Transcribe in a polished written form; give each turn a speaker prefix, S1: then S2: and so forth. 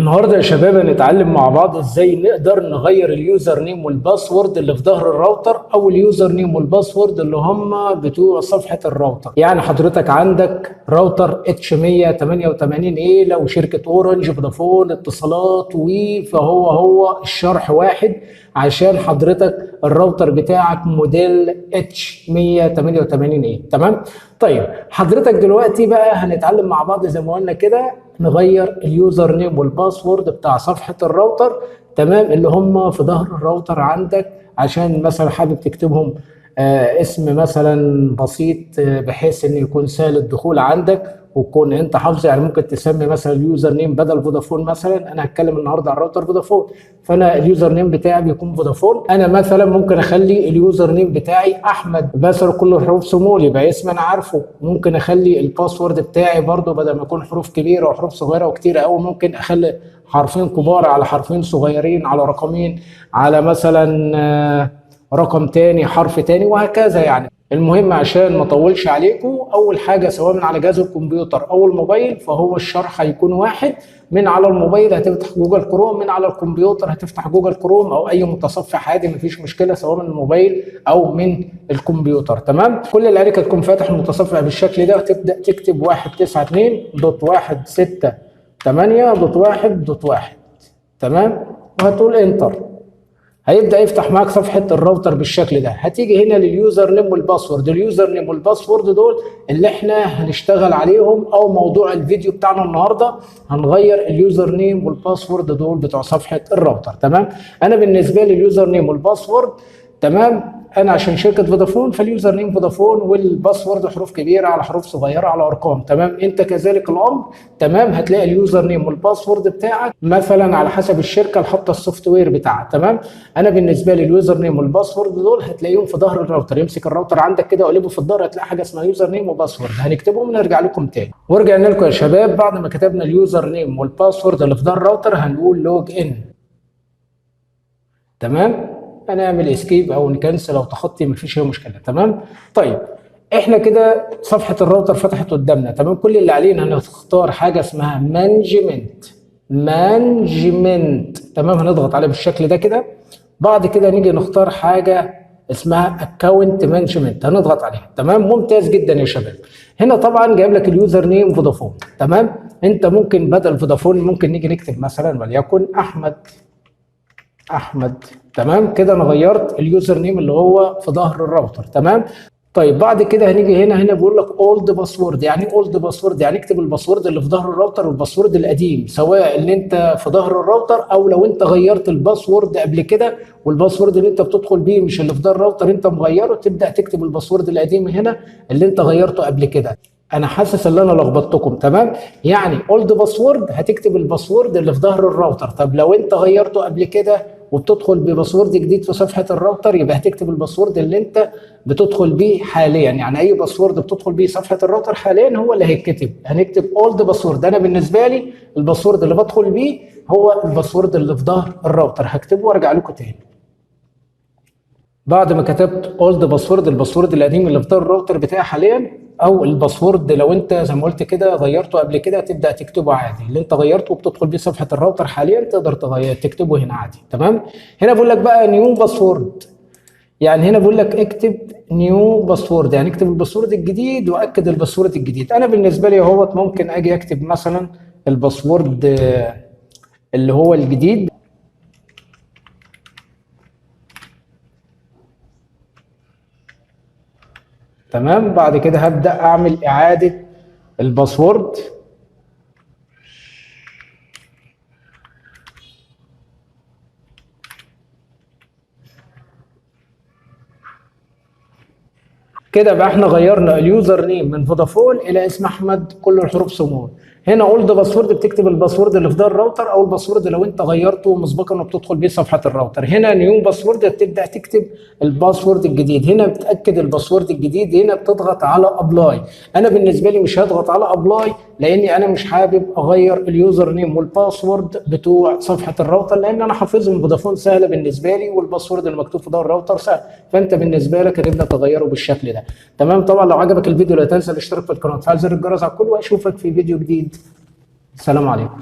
S1: النهارده يا شباب هنتعلم مع بعض ازاي نقدر نغير اليوزر نيم والباسورد اللي في ظهر الراوتر او اليوزر نيم والباسورد اللي هم بتوع صفحة الراوتر. يعني حضرتك عندك راوتر اتش 188 ايه لو شركة اورنج فودافون اتصالات فهو الشرح واحد عشان حضرتك الراوتر بتاعك موديل اتش 188 ايه. تمام؟ طيب حضرتك دلوقتي بقى هنتعلم مع بعض زي ما قلنا كده نغير اليوزر نيم والباسورد بتاع صفحة الراوتر، تمام، اللي هم في ظهر الراوتر عندك، عشان مثلا حابب تكتبهم اسم مثلا بسيط بحيث ان يكون سهل الدخول عندك وتكون انت حافظه. يعني ممكن تسمي مثلا اليوزر نيم بدل فودافون، مثلا انا هتكلم النهارده عن الراوتر فودافون، فانا اليوزر نيم بتاعي بيكون فودافون. انا مثلا ممكن اخلي اليوزر نيم بتاعي احمد مثلا كله حروف سمول يبقى اسم انا عارفه. ممكن اخلي الباسورد بتاعي برضو بدل ما يكون حروف كبيره وحروف صغيره وكتيره قوي، ممكن اخلي حرفين كبار على حرفين صغيرين على رقمين على مثلا رقم تاني حرف تاني وهكذا. يعني المهم عشان ما اطولش عليكم، اول حاجه سواء من على جهاز الكمبيوتر او الموبايل فهو الشرح هيكون واحد. من على الموبايل هتفتح جوجل كروم، من على الكمبيوتر هتفتح جوجل كروم او اي متصفح عادي مفيش مشكله سواء من الموبايل او من الكمبيوتر. تمام؟ كل اللي عليك تكون فاتح المتصفح بالشكل ده وتبدا تكتب 192.168.1.1.1. تمام؟ وهتقول انتر، هيبدا يفتح معاك صفحه الراوتر بالشكل ده. هتيجي هنا لليوزر نيم والباسورد. اليوزر نيم والباسورد دول اللي احنا هنشتغل عليهم او موضوع الفيديو بتاعنا النهارده، هنغير اليوزر نيم والباسورد دول بتوع صفحه الراوتر. تمام؟ انا بالنسبه لي اليوزر نيم والباسورد، تمام، انا عشان شركه فودافون فاليوزر نيم فودافون والباسورد حروف كبيره على حروف صغيره على ارقام. تمام؟ انت كذلك الامر. تمام؟ هتلاقي اليوزر نيم والباسورد بتاعك مثلا على حسب الشركه اللي حاطه السوفت وير بتاعها. تمام؟ انا بالنسبه لي اليوزر نيم والباسورد دول هتلاقيهم في ظهر الراوتر. يمسك الراوتر عندك كده وقلبه في الظهر هتلاقي حاجه اسمها يوزر نيم وباسورد، هنكتبهم ونرجع لكم تاني. ورجعنا لكم يا شباب بعد ما كتبنا اليوزر نيم والباسورد اللي في ظهر الراوتر هنقول لوج ان. تمام؟ هنعمل اسكيب او نكنسل او تخطي مفيش اي مشكله. تمام؟ طيب احنا كده صفحه الراوتر فتحت قدامنا. تمام؟ كل اللي علينا هنختار حاجه اسمها مانجمنت. تمام؟ هنضغط عليه بالشكل ده كده. بعد كده نيجي نختار حاجه اسمها اكونت مانجمنت، هنضغط عليها. تمام؟ ممتاز جدا يا شباب. هنا طبعا جايب لك اليوزر نيم فودافون. تمام؟ انت ممكن بدل فودافون ممكن نيجي نكتب مثلا وليكن احمد. تمام؟ كده انا غيرت اليوزر نيم اللي هو في ظهر الراوتر. تمام؟ طيب بعد كده هنيجي هنا بيقول لك اولد باسورد. يعني ايه اولد باسورد؟ يعني اكتب الباسورد اللي في ظهر الراوتر والباسورد القديم، سواء اللي انت في ظهر الراوتر او لو انت غيرت الباسورد قبل كده والباسورد اللي انت بتدخل بيه مش اللي في ظهر الراوتر انت مغيره، تبدا تكتب الباسورد القديم هنا اللي انت غيرته قبل كده. انا حاسس ان انا لخبطتكم. تمام؟ يعني اولد باسورد هتكتب الباسورد اللي في ظهر الراوتر. طب لو انت غيرته قبل كده وبتدخل بباسورد جديد في صفحه الراوتر يبقى هتكتب الباسورد اللي انت بتدخل بيه حاليا. يعني اي باسورد بتدخل بيه صفحه الراوتر حاليا هو اللي هيتكتب. هنكتب اولد باسورد. انا بالنسبه لي الباسورد اللي بدخل بيه هو الباسورد اللي في ظهر الراوتر، هكتبه وارجع لكم تاني. بعد ما كتبت اولد باسورد الباسورد القديم اللي في ظهر الراوتر بتاعي حاليا، او الباسورد لو انت زي ما قلت كده غيرته قبل كده تبدا تكتبه عادي. اللي انت غيرته وبتدخل بيه صفحه الراوتر حاليا تقدر تكتبه هنا عادي. تمام؟ هنا بقول لك بقى نيو باسورد. يعني هنا بقول لك اكتب نيو باسورد، يعني اكتب الباسورد الجديد واكد الباسورد الجديد. انا بالنسبه لي اهوت ممكن اجي اكتب مثلا الباسورد اللي هو الجديد. تمام؟ بعد كده هبدا اعمل اعاده الباسورد. كده بقى احنا غيرنا اليوزر نيم من فودافون الى اسم احمد كل الحروف سمول. هنا اولد باسورد بتكتب الباسورد اللي في ظهر الراوتر او الباسورد لو انت غيرته مسبقا وبتدخل بيه صفحه الراوتر. هنا نيو باسورد بتبدا تكتب الباسورد الجديد. هنا بتاكد الباسورد الجديد. هنا بتضغط على ابلاي. انا بالنسبه لي مش هضغط على ابلاي لاني انا مش حابب اغير اليوزر نيم والباسورد بتوع صفحه الراوتر لان انا حافظهم. فودافون سهله بالنسبه لي والباسورد المكتوب في ظهر الراوتر سهل، فانت بالنسبه لك هتبدا تغيره بالشكل ده. تمام؟ طبعا لو عجبك الفيديو لا تنسى الاشتراك في القناه وتفعل زر الجرس على الكل، واشوفك في فيديو جديد. السلام عليكم.